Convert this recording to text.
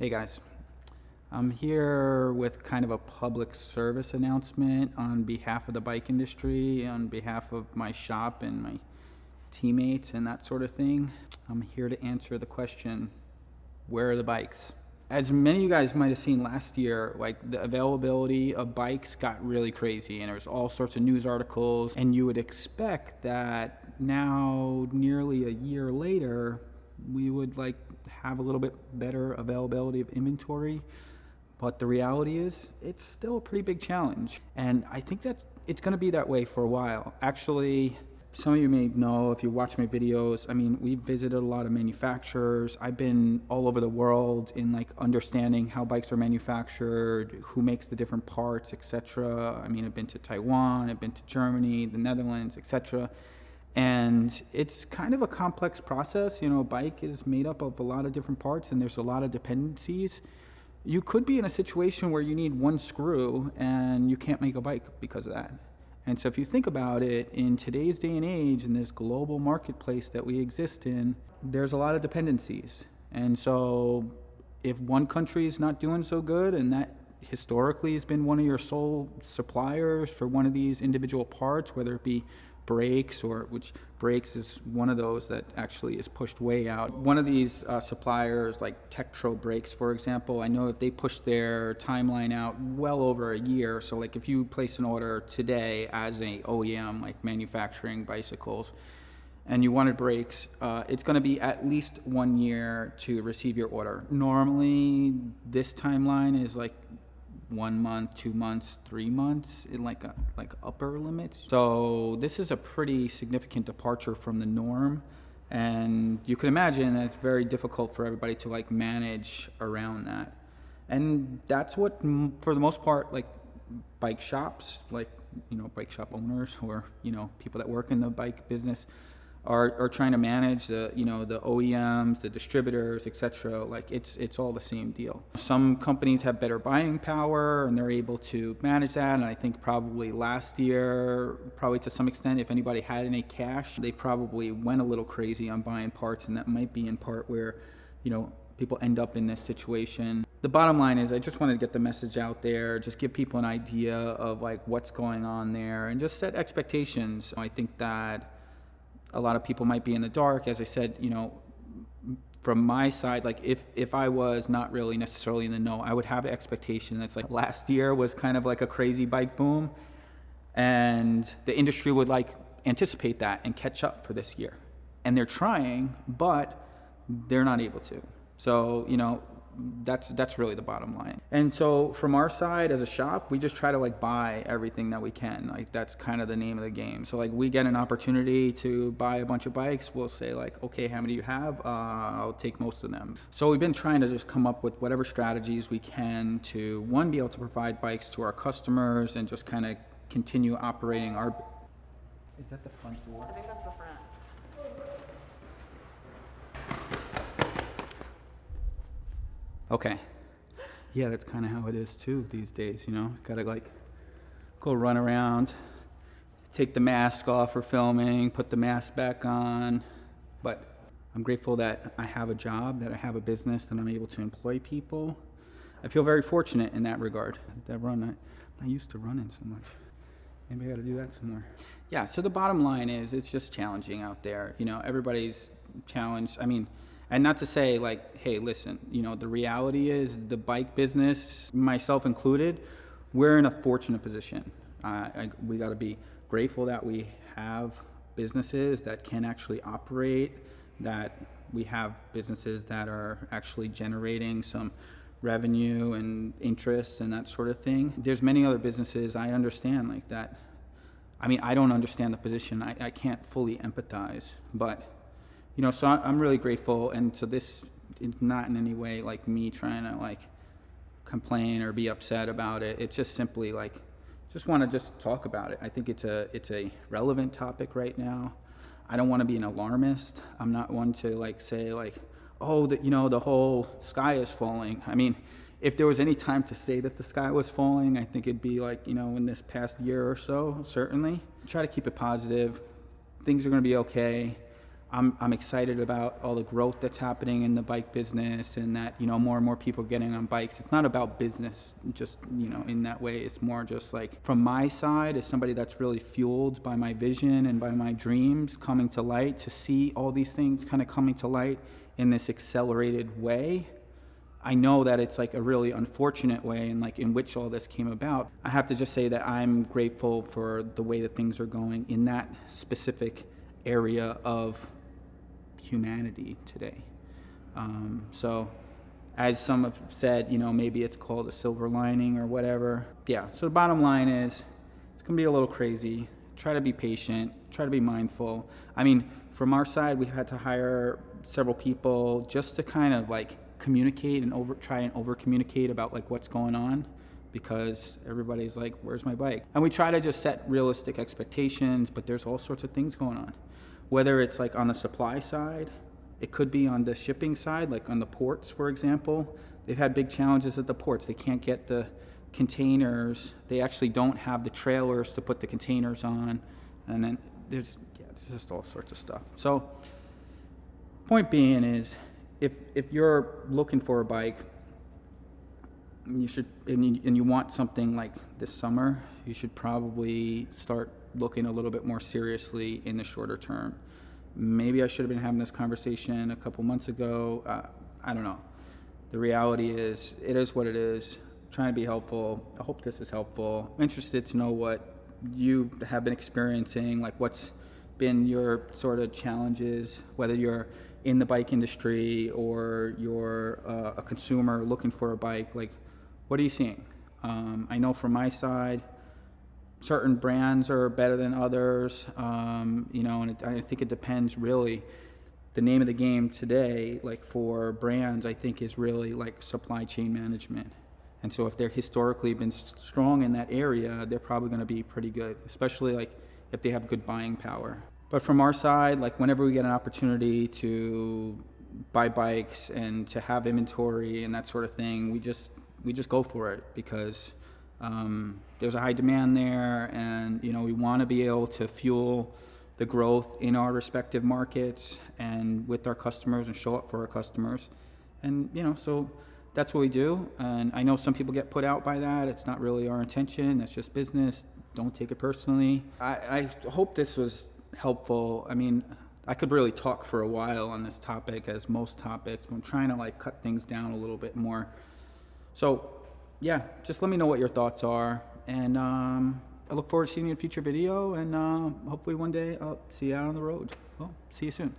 Hey guys, I'm here with kind of a public service announcement on behalf of the bike industry, on behalf of my shop and my teammates and that sort of thing. I'm here to answer the question, where are the bikes? As many of you guys might have seen last year, like the availability of bikes got really crazy and there was all sorts of news articles, and you would expect that now, nearly a year later, we would have a little bit better availability of inventory. But the reality is it's still a pretty big challenge. And I think it's going to be that way for a while. Actually, some of you may know if you watch my videos, we visited a lot of manufacturers. I've been all over the world in understanding how bikes are manufactured, who makes the different parts, etc. I've been to Taiwan, I've been to Germany, the Netherlands, etc. And it's kind of a complex process. A bike is made up of a lot of different parts and there's a lot of dependencies. You could be in a situation where you need one screw and you can't make a bike because of that. And so if you think about it, in today's day and age, in this global marketplace that we exist in, there's a lot of dependencies. And so if one country is not doing so good, and that historically has been one of your sole suppliers for one of these individual parts, whether it be brakes, which brakes is one of those that actually is pushed way out. One of these suppliers, like Tektro brakes, for example, I know that they push their timeline out well over a year. So if you place an order today as a OEM, like manufacturing bicycles, and you wanted brakes, it's going to be at least 1 year to receive your order. Normally, this timeline is 1 month, 2 months, 3 months in upper limits. So this is a pretty significant departure from the norm, and you can imagine that it's very difficult for everybody to manage around that. And that's what, for the most part, bike shops, bike shop owners or people that work in the bike business are trying to manage the OEMs, the distributors, etc. It's all the same deal. Some companies have better buying power and they're able to manage that. And I think probably last year, probably to some extent, if anybody had any cash, they probably went a little crazy on buying parts, and that might be in part where people end up in this situation. The bottom line is I just wanted to get the message out there, just give people an idea of what's going on there, and just set expectations. I think that a lot of people might be in the dark. As I said, from my side, if I was not really necessarily in the know, I would have an expectation that's last year was kind of a crazy bike boom, and the industry would anticipate that and catch up for this year. And they're trying, but they're not able to. So, that's really the bottom line. And so from our side as a shop, we just try to buy everything that we can. That's kind of the name of the game. So we get an opportunity to buy a bunch of bikes, we'll say okay, how many do you have? I'll take most of them. So we've been trying to just come up with whatever strategies we can to, one, be able to provide bikes to our customers and just kind of continue operating our... Is that the front door? I think that's the front. Okay. Yeah, that's kind of how it is too these days, Gotta go run around, take the mask off for filming, put the mask back on. But I'm grateful that I have a job, that I have a business, that I'm able to employ people. I feel very fortunate in that regard. I'm not used to running so much. Maybe I gotta do that some more. Yeah, so the bottom line is it's just challenging out there. Everybody's challenged. And not to say hey, listen, the reality is the bike business, myself included, we're in a fortunate position. We got to be grateful that we have businesses that can actually operate, that we have businesses that are actually generating some revenue and interest and that sort of thing. There's many other businesses I understand that. I don't understand the position. I can't fully empathize, but so I'm really grateful. And so this is not in any way me trying to complain or be upset about it. It's just simply just want to just talk about it. I think it's a relevant topic right now. I don't want to be an alarmist. I'm not one to say oh, the whole sky is falling. If there was any time to say that the sky was falling, I think it'd be in this past year or so, certainly. Try to keep it positive. Things are going to be okay. I'm excited about all the growth that's happening in the bike business, and that, you know, more and more people getting on bikes. It's not about business, just, you know, in that way. It's more just like, from my side, as somebody that's really fueled by my vision and by my dreams coming to light, to see all these things kind of coming to light in this accelerated way. I know that it's like a really unfortunate way, and like in which all this came about. I have to just say that I'm grateful for the way that things are going in that specific area of humanity today. So as some have said, you know, maybe it's called a silver lining or whatever. Yeah, so the bottom line is, it's gonna be a little crazy. Try to be patient, try to be mindful. I mean, from our side, we've had to hire several people just to kind of like communicate and try and over communicate about like what's going on, because everybody's like, where's my bike? And we try to just set realistic expectations, but there's all sorts of things going on. Whether it's like on the supply side, it could be on the shipping side, like on the ports, for example. They've had big challenges at the ports. They can't get the containers. They actually don't have the trailers to put the containers on. And then there's just all sorts of stuff. So point being is, if you're looking for a bike, you should, and you want something like this summer, you should probably start looking a little bit more seriously in the shorter term. Maybe I should have been having this conversation a couple months ago. I don't know. The reality is, it is what it is. I'm trying to be helpful. I hope this is helpful. I'm interested to know what you have been experiencing, like what's been your sort of challenges, whether you're in the bike industry or you're a consumer looking for a bike. Like, what are you seeing? I know from my side, certain brands are better than others, you know, and I think it depends really. The name of the game today, like for brands, I think is really like supply chain management. And so if they're historically been strong in that area, they're probably going to be pretty good, especially like if they have good buying power. But from our side, like whenever we get an opportunity to buy bikes and to have inventory and that sort of thing, we just go for it, because there's a high demand there, and you know, we want to be able to fuel the growth in our respective markets and with our customers and show up for our customers. And you know, so that's what we do. And I know some people get put out by that. It's not really our intention. That's just business. Don't take it personally. I hope this was helpful. I mean, I could really talk for a while on this topic, as most topics. I'm trying to like cut things down a little bit more. So yeah, just let me know what your thoughts are, and I look forward to seeing you in a future video, and hopefully one day I'll see you out on the road. Well, see you soon.